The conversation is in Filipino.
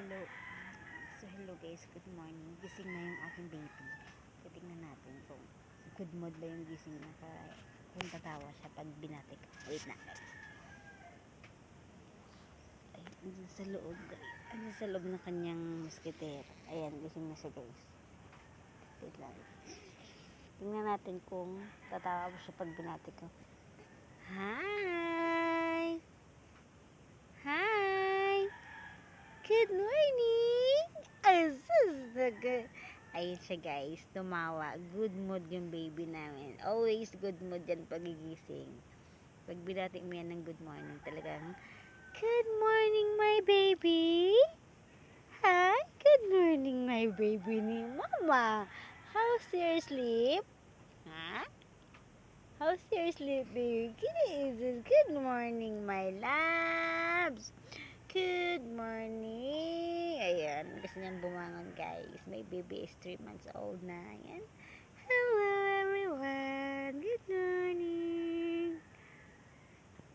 Hello. So, hello guys. Good morning. Gising na yung aking baby. Titignan natin kung good mood ba yung gising na kung tatawa siya pag binatik. Wait na guys. Ay, andun sa loob guys. Andun sa loob ng kanyang musketero. Ayan, gising na siya guys. Wait lang. Tingnan natin kung tatawa ba siya pag binatik ko. Hi! Hi! Good morning! Ayun siya guys, tumawa. Good mood yung baby namin. Always good mood yan pagigising. Pag binati mo yan ng good morning, talagang, good morning my baby! Hi! Good morning my baby ni Mama! How's your sleep? Ha? How's your sleep, baby? Good morning my loves! Good morning! Ayan, gusto niyang bumangon guys. My baby is 3 months old na. Ayan. Hello everyone!